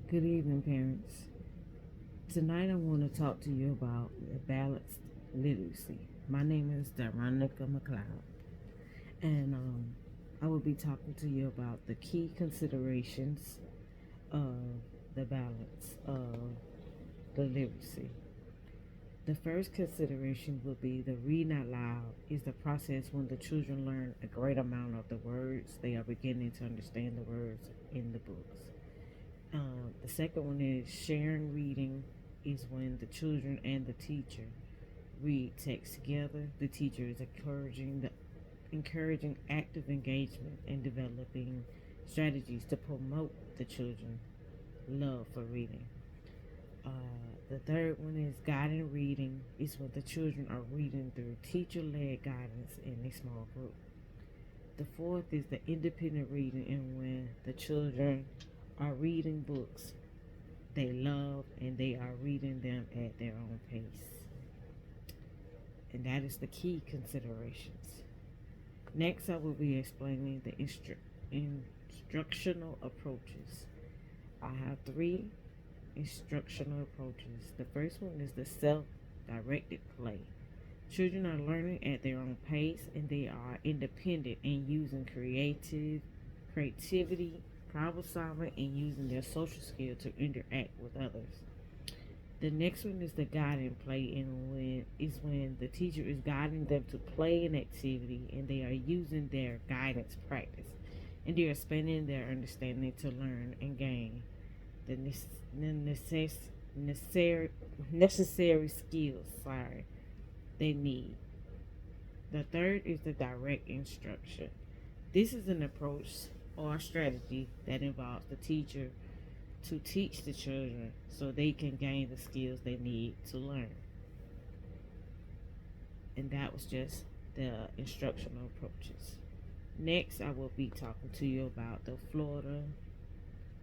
Good evening, parents. Tonight I want to talk to you about balanced literacy. My name is Daronica McLeod, and I will be talking to you about the key considerations of the balance of the literacy. The first consideration will be the reading out loud is the process when the children learn a great amount of the words. They are beginning to understand the words in the books. The second one is sharing reading is when the children and the teacher read text together. The teacher is encouraging active engagement and developing strategies to promote the children love for reading. The third one is guiding reading is when the children are reading through teacher-led guidance in a small group. The fourth is the independent reading and when the children are reading books they love and they are reading them at their own pace. And that is the key considerations. Next, I will be explaining the instructional approaches. I have three instructional approaches. The first one is the self directed play. Children are learning at their own pace and they are independent and using creativity, problem solving, and using their social skill to interact with others. The next one is the guiding play, and when the teacher is guiding them to play an activity, and they are using their guidance practice, and they are spending their understanding to learn and gain the necessary skills. They need. The third is the direct instruction. This is an approach or a strategy that involves the teacher to teach the children so they can gain the skills they need to learn. And that was just the instructional approaches. Next, I will be talking to you about the Florida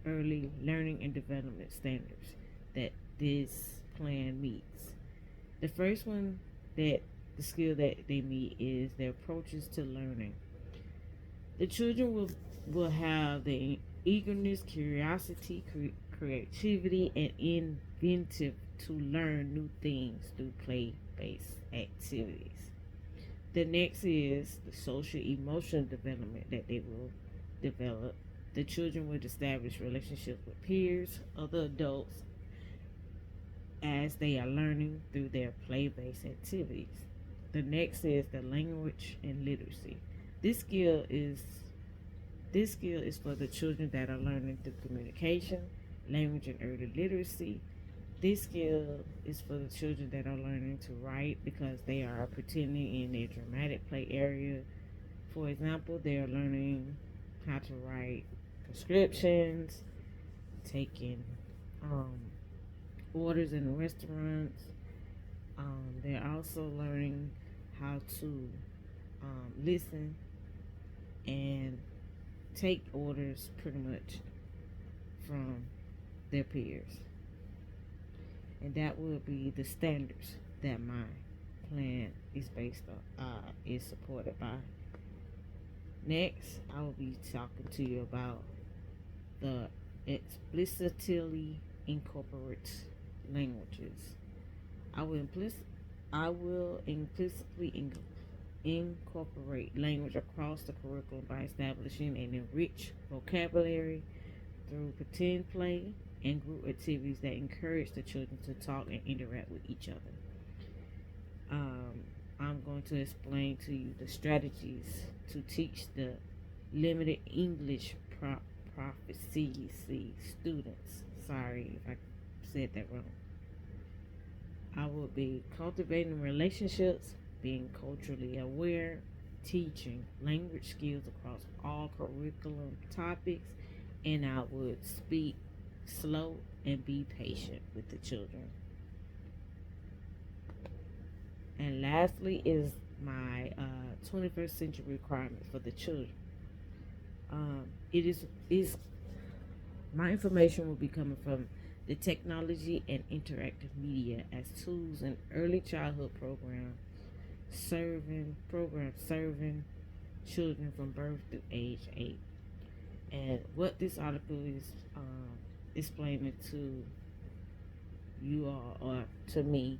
Early Learning and Development Standards that this plan meets. The first one that the skill that they meet is their approaches to learning. The children will have the eagerness, curiosity, creativity, and inventive to learn new things through play-based activities. The next is the social emotional development that they will develop. The children will establish relationships with peers, other adults, as they are learning through their play-based activities. The next is the language and literacy. This skill is this skill is for the children that are learning through communication, language, and early literacy. This skill is for the children that are learning to write because they are pretending in their dramatic play area. For example, they are learning how to write prescriptions, taking um, orders in restaurants. They're also learning how to listen and take orders pretty much from their peers. And that will be the standards that my plan is based on, is supported by. Next, I will be talking to you about the explicitly incorporate languages. I will implicitly incorporate language across the curriculum by establishing an enriched vocabulary through pretend play and group activities that encourage the children to talk and interact with each other. I'm going to explain to you the strategies to teach the limited English proficiency students. Sorry if I said that wrong. I will be cultivating relationships, being culturally aware, teaching language skills across all curriculum topics, and I would speak slow and be patient with the children. And lastly is my 21st century requirement for the children. It is my information will be coming from the technology and interactive media as tools in early childhood serving children from birth to age 8. And what this article is explaining to you all or to me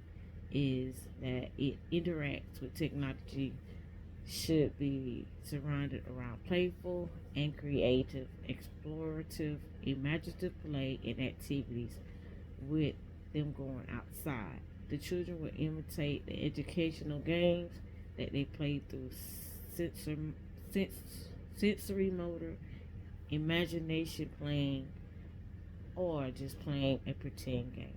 is that it interacts with technology should be surrounded around playful and creative, explorative, imaginative play and activities with them going outside. The children will imitate the educational games that they play through sensor, sensory motor, imagination playing, or just playing a pretend game.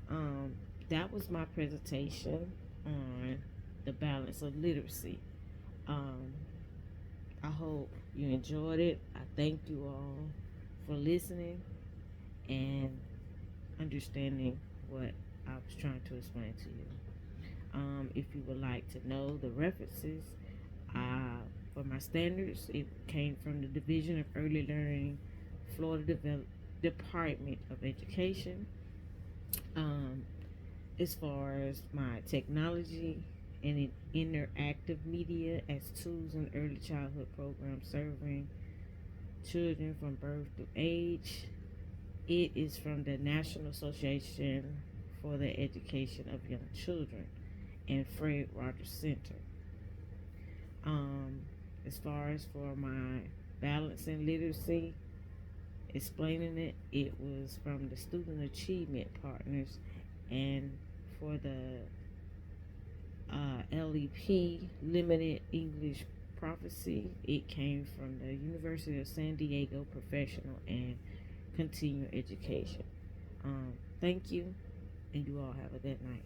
Um, that was my presentation on the balance of literacy. Um, I hope you enjoyed it. I thank you all for listening and understanding what I was trying to explain to you. If you would like to know the references for my standards, it came from the Division of Early Learning, Florida Department of Education. Um, as far as my technology and interactive media as tools in early childhood programs serving children from birth to age, it is from the National Association for the Education of Young Children and Fred Rogers Center. As far as for my balancing literacy, explaining it, it was from the Student Achievement Partners, and for the LEP, Limited English Prophecy, it came from the University of San Diego Professional and Continuing Education. Thank you, and you all have a good night.